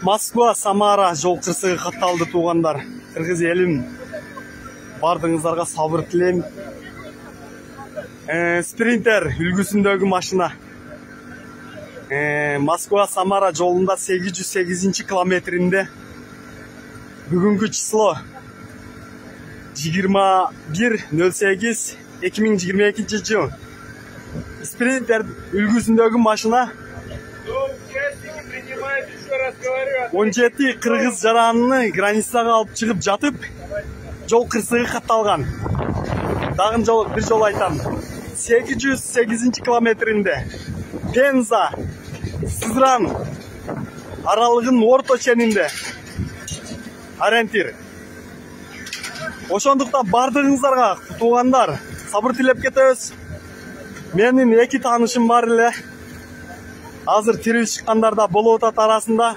Москва, Самара жол кырсыгы катталды туугандар. Кыргыз элим, бардыңыздарга сабыр тилейм. Спринтер үлгүсүндөгү машина. Москва, Самара жолунда 808 километринде. Бүгүнкү число 21.08.2022 жыл. Спринтер үлгүсүндөгү машина 17 кыргыз жаранını границага алып чыгып жатып, жол кырсыгы катталган. Дагы бир жол айтам. 808 километринде Пенза, Сызран аралыгынын орто ченинде. Ориентир. Ошондуктан бардыгыңыздарга туугандар, сабыр тилеп кетебиз. Менин эки таанышым бар эле. Азыр тирүү чыккандар да болуп атат арасында.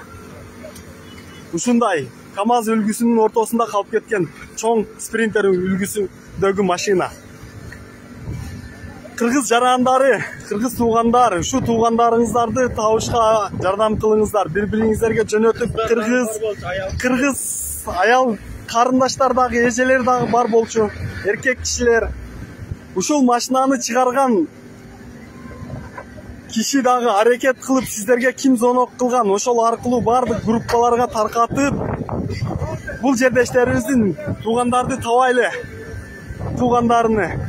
Ушундай КамАЗ үлгүсүнүн ортосунда калып кеткен чоң спринтер үлгүсүндөгү машина. Кыргыз жарандары, кыргыз туугандар, ушу туугандарыңыздарды табышка жардам кылыңыздар. Бири-бириңиздерге жөнөтүп, кыргыз аял карындаштар дагы, эжелер дагы бар болчу, эркек кишилер. Ушул машинаны чыгарган киши дагы аракет кылып, сиздерге ким зонок кылган, ошол аркылуу бардык группаларга таркатып, бул жердештерибиздин туугандарды табайлы. Туугандарыны